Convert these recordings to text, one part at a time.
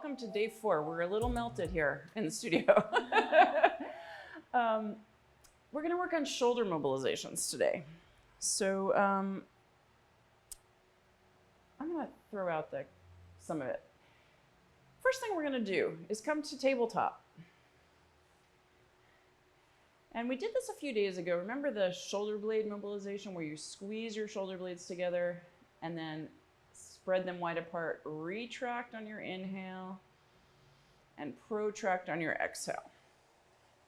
welcome to day 4. We're a little melted here in the studio. We're going to work on shoulder mobilizations today. So I'm going to throw out some of it. First thing we're going to do is come to tabletop. And we did this a few days ago. Remember the shoulder blade mobilization where you squeeze your shoulder blades together and then spread them wide apart, retract on your inhale, and protract on your exhale.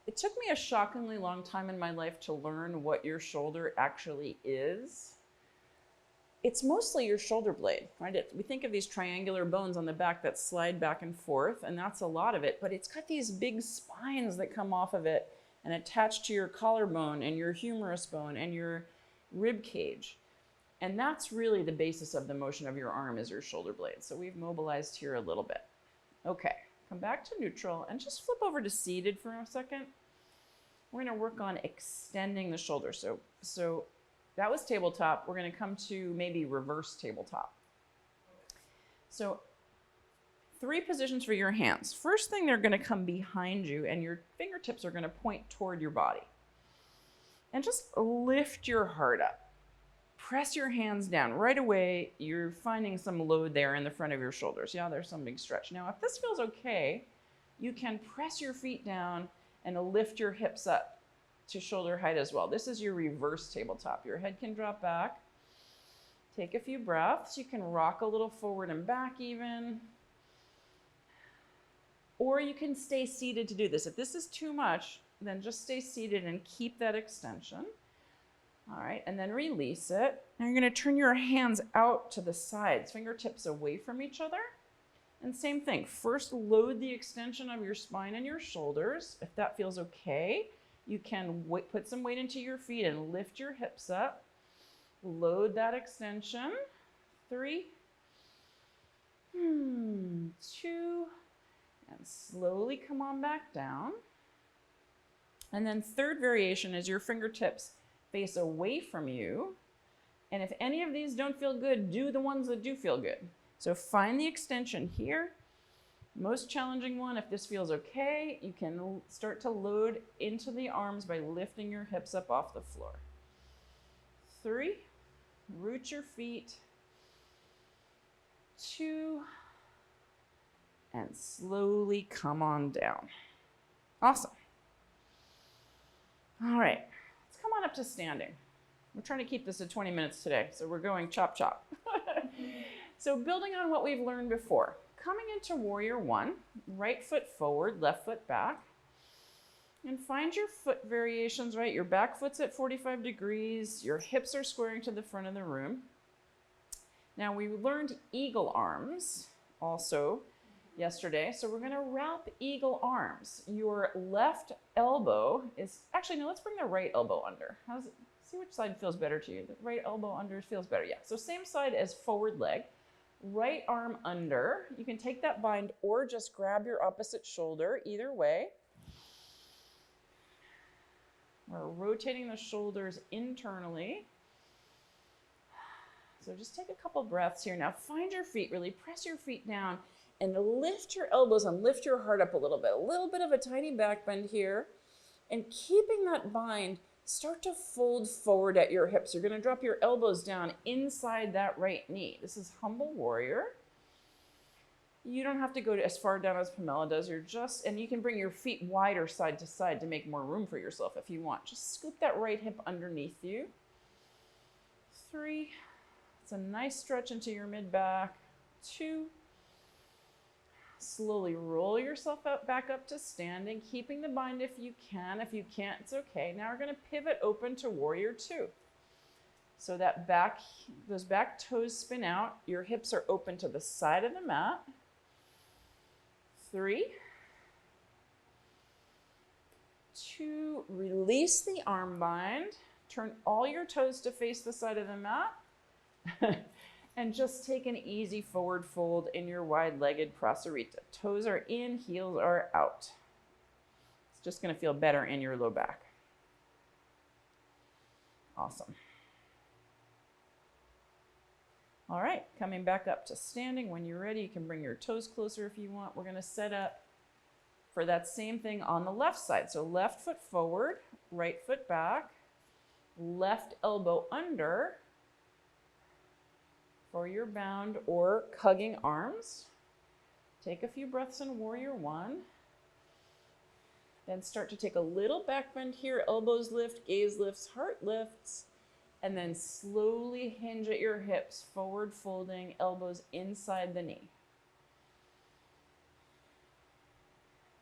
It took me a shockingly long time in my life to learn what your shoulder actually is. It's mostly your shoulder blade, right? We think of these triangular bones on the back that slide back and forth, and that's a lot of it, but it's got these big spines that come off of it and attach to your collarbone and your humerus bone and your rib cage. And that's really the basis of the motion of your arm is your shoulder blade. So we've mobilized here a little bit. Okay, come back to neutral and just flip over to seated for a second. We're going to work on extending the shoulder. So that was tabletop. We're going to come to maybe reverse tabletop. So 3 positions for your hands. First thing, they're going to come behind you and your fingertips are going to point toward your body. And just lift your heart up. Press your hands down. Right away, you're finding some load there in the front of your shoulders. Yeah, there's some big stretch. Now, if this feels okay, you can press your feet down and lift your hips up to shoulder height as well. This is your reverse tabletop. Your head can drop back. Take a few breaths. You can rock a little forward and back even. Or you can stay seated to do this. If this is too much, then just stay seated and keep that extension. All right, and then release it. Now you're going to turn your hands out to the sides, fingertips away from each other. And same thing, first load the extension of your spine and your shoulders. If that feels okay, you can put some weight into your feet and lift your hips up. Load that extension. 3, 2, and slowly come on back down. And then third variation is your fingertips face away from you. And if any of these don't feel good, do the ones that do feel good. So find the extension here. Most challenging one, if this feels okay, you can start to load into the arms by lifting your hips up off the floor. 3, root your feet. 2, and slowly come on down. Awesome. All right. Come on up to standing. We're trying to keep this to 20 minutes today, so we're going chop chop. So building on what we've learned before, coming into warrior 1, right foot forward, left foot back, and find your foot variations, right? Your back foot's at 45 degrees, your hips are squaring to the front of the room. Now we learned eagle arms also yesterday, so we're going to wrap eagle arms. Your left elbow is, actually no, let's bring the right elbow under. How's it? See which side feels better to you. The right elbow under feels better, yeah. So same side as forward leg. Right arm under. You can take that bind or just grab your opposite shoulder, either way. We're rotating the shoulders internally. So just take a couple breaths here. Now find your feet, really press your feet down and lift your elbows and lift your heart up a little bit of a tiny back bend here. And keeping that bind, start to fold forward at your hips. You're going to drop your elbows down inside that right knee. This is humble warrior. You don't have to go as far down as Pamela does. And you can bring your feet wider side to side to make more room for yourself if you want. Just scoop that right hip underneath you. 3, it's a nice stretch into your mid-back. 2, slowly roll yourself back up to standing, keeping the bind if you can. If you can't, it's okay. Now we're going to pivot open to warrior 2. So that those back toes spin out. Your hips are open to the side of the mat. 3, 2, release the arm bind. Turn all your toes to face the side of the mat. And just take an easy forward fold in your wide-legged prasarita. Toes are in, heels are out. It's just going to feel better in your low back. Awesome. All right, coming back up to standing. When you're ready, you can bring your toes closer if you want. We're gonna set up for that same thing on the left side. So left foot forward, right foot back, left elbow under for your bound or hugging arms. Take a few breaths in warrior one. Then start to take a little back bend here. Elbows lift, gaze lifts, heart lifts. And then slowly hinge at your hips, forward folding, elbows inside the knee.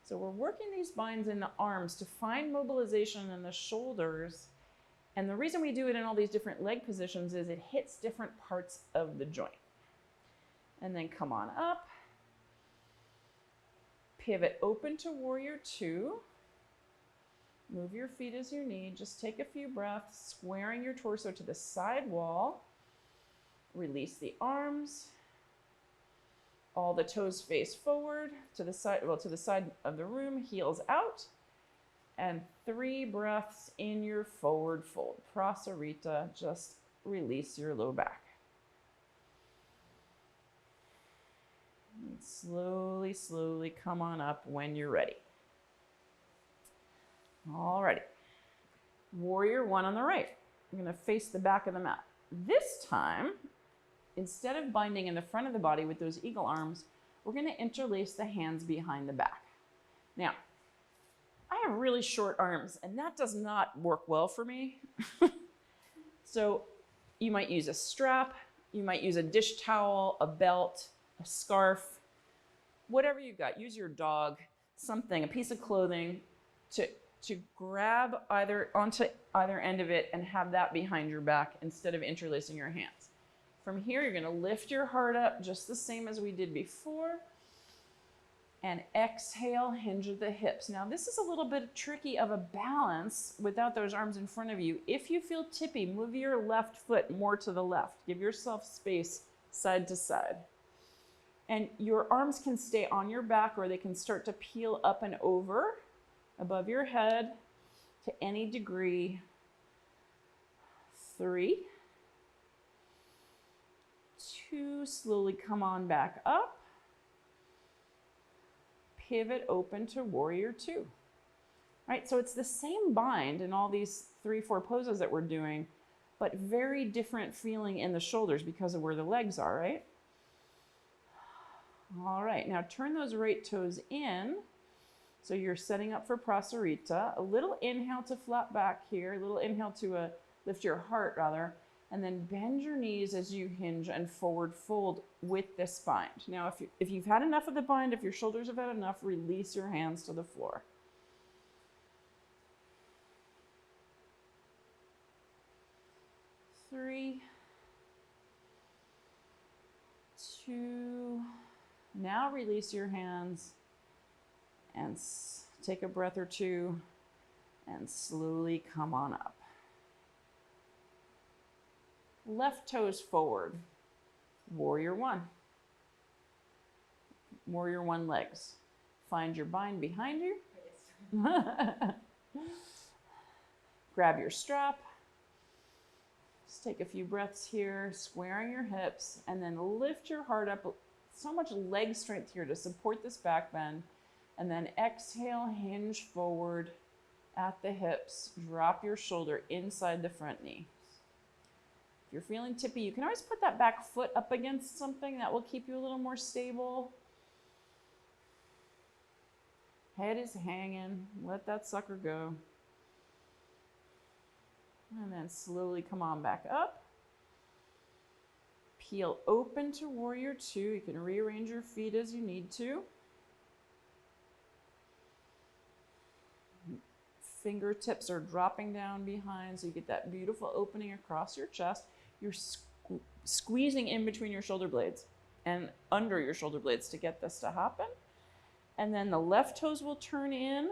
So we're working these binds in the arms to find mobilization in the shoulders. And the reason we do it in all these different leg positions is it hits different parts of the joint. And then come on up. Pivot open to warrior two. Move your feet as you need. Just take a few breaths, squaring your torso to the side wall. Release the arms. All the toes face forward to the side, well, to the side of the room, heels out. And 3 breaths in your forward fold. Prasarita, just release your low back. And slowly, slowly come on up when you're ready. Alrighty, warrior one on the right. I'm gonna face the back of the mat. This time, instead of binding in the front of the body with those eagle arms, we're gonna interlace the hands behind the back. Now, I have really short arms and that does not work well for me. So you might use a strap, you might use a dish towel, a belt, a scarf, whatever you got. Use your dog, something, a piece of clothing to grab onto either end of it and have that behind your back instead of interlacing your hands. From here, you're gonna lift your heart up just the same as we did before. And exhale, hinge at the hips. Now this is a little bit tricky of a balance without those arms in front of you. If you feel tippy, move your left foot more to the left. Give yourself space side to side. And your arms can stay on your back or they can start to peel up and over above your head to any degree. 3, 2, slowly come on back up. Pivot open to warrior two. All right, so it's the same bind in all these 3, 4 poses that we're doing, but very different feeling in the shoulders because of where the legs are, right? All right, now turn those right toes in. So you're setting up for Prasarita. A little inhale to flat back here, a little inhale to lift your heart rather, and then bend your knees as you hinge and forward fold with this bind. Now, if you've had enough of the bind, if your shoulders have had enough, release your hands to the floor. Three, 2, now release your hands and take a breath or two and slowly come on up. Left toes forward, warrior one. Warrior one legs. Find your bind behind you. Grab your strap. Just take a few breaths here, squaring your hips, and then lift your heart up. So much leg strength here to support this back bend. And then exhale, hinge forward at the hips. Drop your shoulder inside the front knee. If you're feeling tippy, you can always put that back foot up against something. That will keep you a little more stable. Head is hanging. Let that sucker go. And then slowly come on back up. Peel open to warrior two. You can rearrange your feet as you need to. Fingertips are dropping down behind, so you get that beautiful opening across your chest. You're squeezing in between your shoulder blades and under your shoulder blades to get this to happen. And then the left toes will turn in.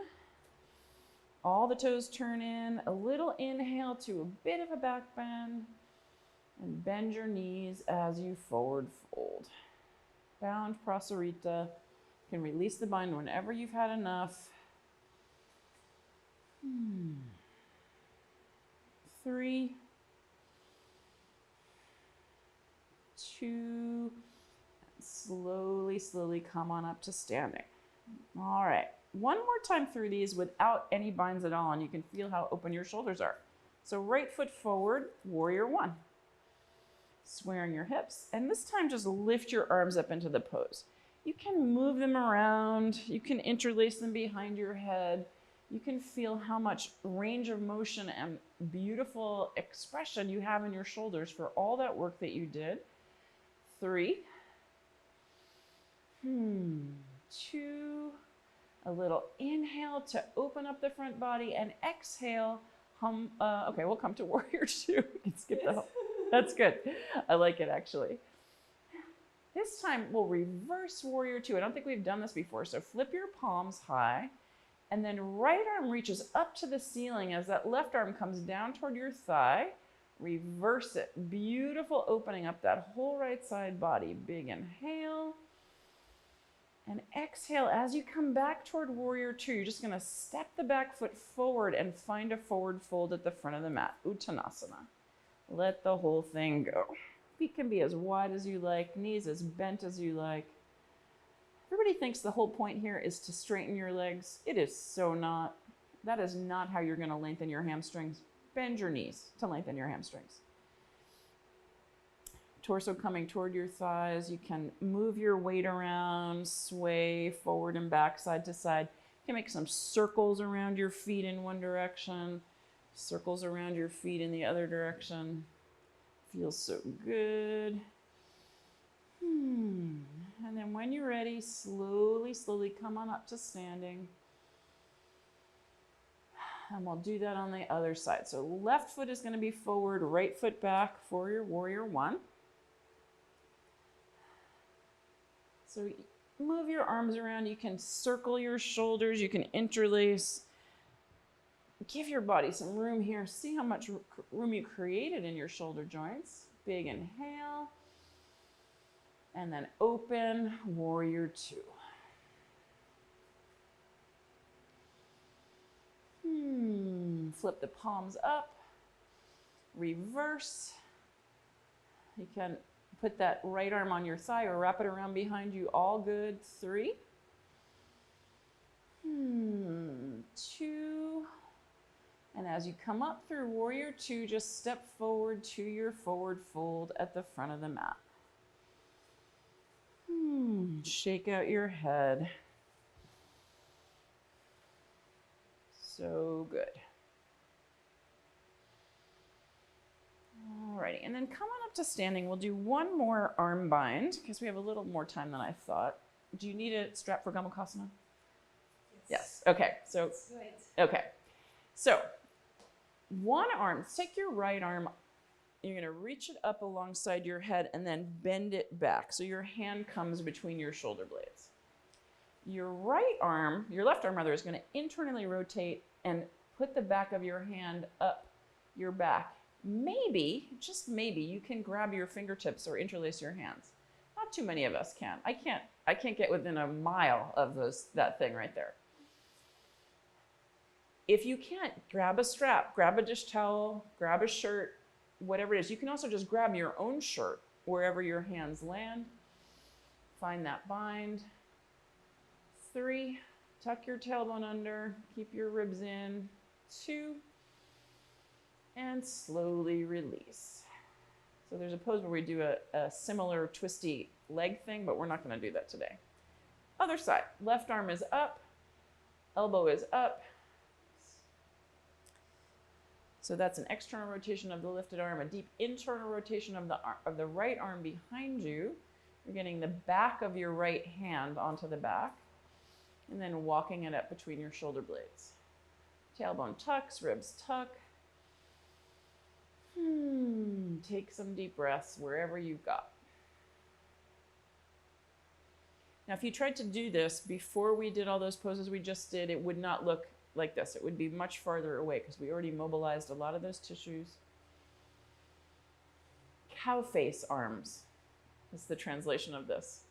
All the toes turn in. A little inhale to a bit of a back bend. And bend your knees as you forward fold. Bound Prasarita. You can release the bind whenever you've had enough. 3, 2. Slowly, slowly come on up to standing. All right. One more time through these without any binds at all, and you can feel how open your shoulders are. So right foot forward, warrior 1. Squaring your hips, and this time just lift your arms up into the pose. You can move them around, you can interlace them behind your head. You can feel how much range of motion and beautiful expression you have in your shoulders for all that work that you did. 3. 2. A little inhale to open up the front body, and exhale. Okay, we'll come to warrior 2. You can skip the hum. That's good. I like it, actually. This time we'll reverse warrior 2. I don't think we've done this before. So flip your palms high, and then right arm reaches up to the ceiling as that left arm comes down toward your thigh. Reverse it. Beautiful opening up that whole right side body. Big inhale. And exhale. As you come back toward warrior 2, you're just going to step the back foot forward and find a forward fold at the front of the mat. Uttanasana. Let the whole thing go. Feet can be as wide as you like, knees as bent as you like. Everybody thinks the whole point here is to straighten your legs. It is so not. That is not how you're going to lengthen your hamstrings. Bend your knees to lengthen your hamstrings. Torso coming toward your thighs. You can move your weight around, sway forward and back, side to side. You can make some circles around your feet in one direction, circles around your feet in the other direction. Feels so good. And then when you're ready, slowly, slowly come on up to standing. And we'll do that on the other side. So left foot is going to be forward, right foot back for your warrior 1. So move your arms around. You can circle your shoulders. You can interlace. Give your body some room here. See how much room you created in your shoulder joints. Big inhale. And then open, warrior 2. Flip the palms up. Reverse. You can put that right arm on your thigh or wrap it around behind you. All good. 3. 2. And as you come up through warrior 2, just step forward to your forward fold at the front of the mat. Shake out your head. So good. Alrighty, and then come on up to standing. We'll do one more arm bind because we have a little more time than I thought. Do you need a strap for Gomukhasana? Yes. Okay. So, okay. So, one arm, take your right arm, you're going to reach it up alongside your head and then bend it back. So your hand comes between your shoulder blades. Your right arm, your left arm rather, is going to internally rotate and put the back of your hand up your back. Maybe, just maybe, you can grab your fingertips or interlace your hands. Not too many of us can. I can't get within a mile of that thing right there. If you can't, grab a strap, grab a dish towel, grab a shirt, whatever it is. You can also just grab your own shirt wherever your hands land. Find that bind. 3, tuck your tailbone under, keep your ribs in. 2, and slowly release. So there's a pose where we do a similar twisty leg thing, but we're not going to do that today. Other side, left arm is up, elbow is up. So that's an external rotation of the lifted arm, a deep internal rotation of the right arm behind you. You're getting the back of your right hand onto the back, and then walking it up between your shoulder blades. Tailbone tucks, ribs tuck. Take some deep breaths wherever you've got. Now, if you tried to do this before we did all those poses we just did, it would not look like this. It would be much farther away because we already mobilized a lot of those tissues. Cow face arms is the translation of this.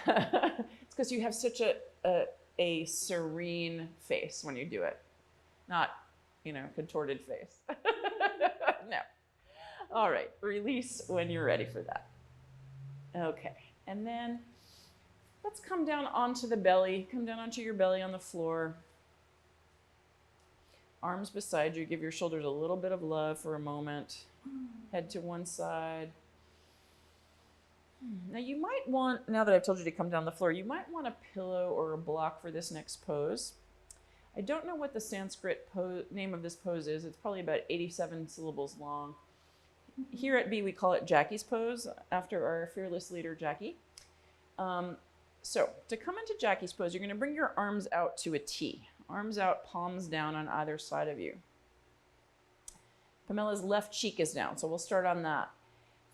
It's because you have such a serene face when you do it, not, contorted face. No. All right, release when you're ready for that. Okay, and then let's come down onto the belly. Come down onto your belly on the floor. Arms beside you. Give your shoulders a little bit of love for a moment. Head to one side. Now you might want, now that I've told you to come down the floor, you might want a pillow or a block for this next pose. I don't know what the Sanskrit name of this pose is. It's probably about 87 syllables long. Here at B, we call it Jackie's pose, after our fearless leader, Jackie. So to come into Jackie's pose, you're going to bring your arms out to a T. Arms out, palms down on either side of you. Pamela's left cheek is down, so we'll start on that.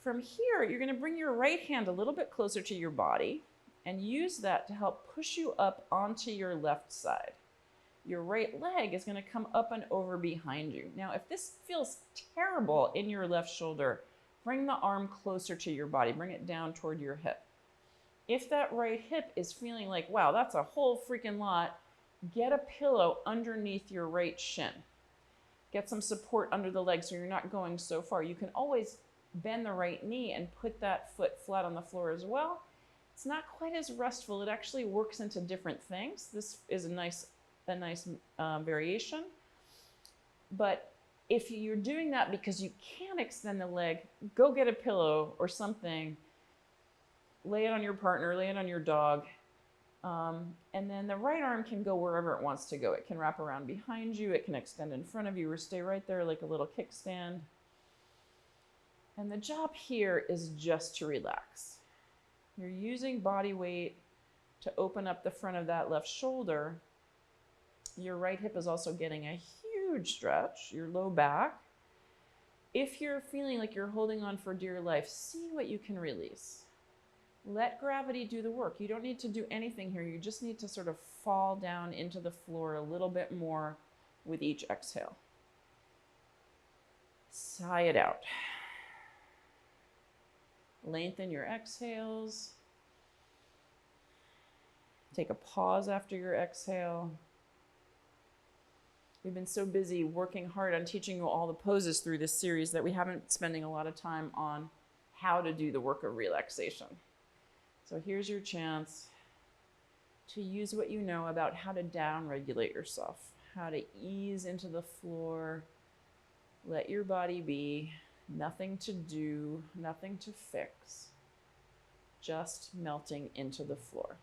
From here, you're going to bring your right hand a little bit closer to your body and use that to help push you up onto your left side. Your right leg is going to come up and over behind you. Now, if this feels terrible in your left shoulder, bring the arm closer to your body. Bring it down toward your hip. If that right hip is feeling like, wow, that's a whole freaking lot, get a pillow underneath your right shin. Get some support under the leg so you're not going so far. You can always bend the right knee and put that foot flat on the floor as well. It's not quite as restful. It actually works into different things. This is a nice variation. But if you're doing that because you can't extend the leg, go get a pillow or something. Lay it on your partner, lay it on your dog. And then the right arm can go wherever it wants to go. It can wrap around behind you. It can extend in front of you or stay right there like a little kickstand. And the job here is just to relax. You're using body weight to open up the front of that left shoulder. Your right hip is also getting a huge stretch, your low back. If you're feeling like you're holding on for dear life, see what you can release. Let gravity do the work. You don't need to do anything here. You just need to sort of fall down into the floor a little bit more with each exhale. Sigh it out. Lengthen your exhales. Take a pause after your exhale. We've been so busy working hard on teaching you all the poses through this series that we haven't spending a lot of time on how to do the work of relaxation. So here's your chance to use what you know about how to down-regulate yourself, how to ease into the floor, let your body be, nothing to do, nothing to fix, just melting into the floor.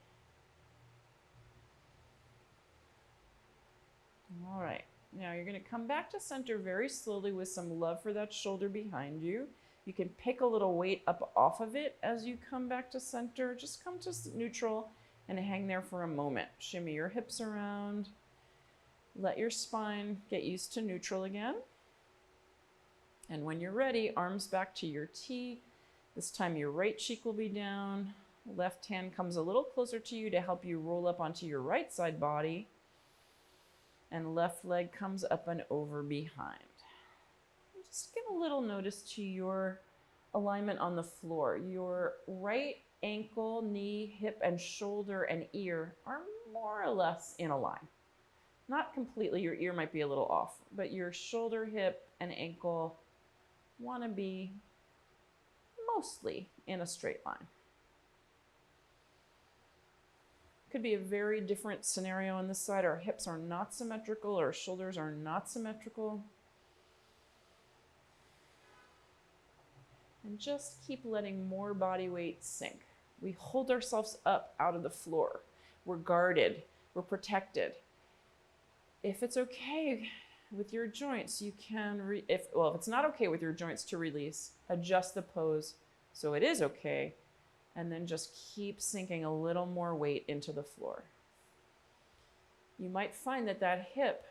All right, now you're going to come back to center very slowly with some love for that shoulder behind you. You can pick a little weight up off of it as you come back to center. Just come to neutral and hang there for a moment. Shimmy your hips around. Let your spine get used to neutral again. And when you're ready, arms back to your T. This time your right cheek will be down. Left hand comes a little closer to you to help you roll up onto your right side body. And left leg comes up and over behind. Just give a little notice to your alignment on the floor. Your right ankle, knee, hip, and shoulder and ear are more or less in a line. Not completely, your ear might be a little off, but your shoulder, hip, and ankle want to be mostly in a straight line. Could be a very different scenario on this side. Our hips are not symmetrical, our shoulders are not symmetrical. And just keep letting more body weight sink. We hold ourselves up out of the floor. We're guarded, we're protected. If it's okay with your joints, you can, if it's not okay with your joints to release, adjust the pose so it is okay, and then just keep sinking a little more weight into the floor. You might find that that hip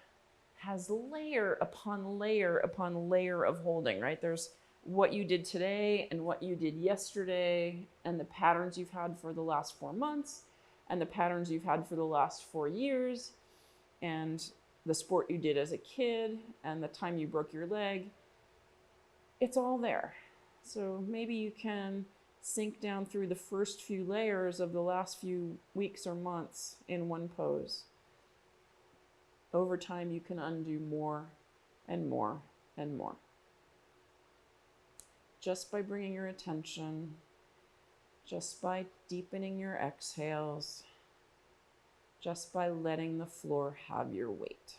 has layer upon layer upon layer of holding, right? There's what you did today and what you did yesterday and the patterns you've had for the last 4 months and the patterns you've had for the last 4 years and the sport you did as a kid and the time you broke your leg. It's all there. So maybe you can sink down through the first few layers of the last few weeks or months in one pose. Over time, you can undo more and more and more. just by bringing your attention, just by deepening your exhales, just by letting the floor have your weight.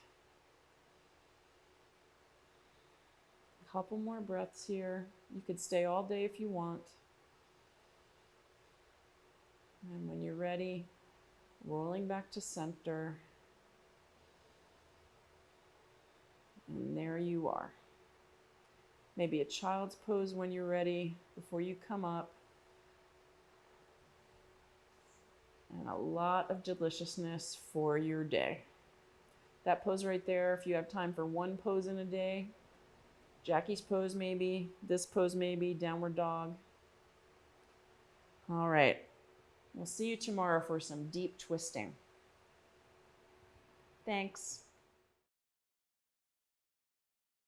A couple more breaths here. You could stay all day if you want. And when you're ready, rolling back to center. And there you are. Maybe a child's pose when you're ready before you come up. And a lot of deliciousness for your day. That pose right there, if you have time for one pose in a day, Jackie's pose maybe, this pose maybe, downward dog. All right, we'll see you tomorrow for some deep twisting. Thanks.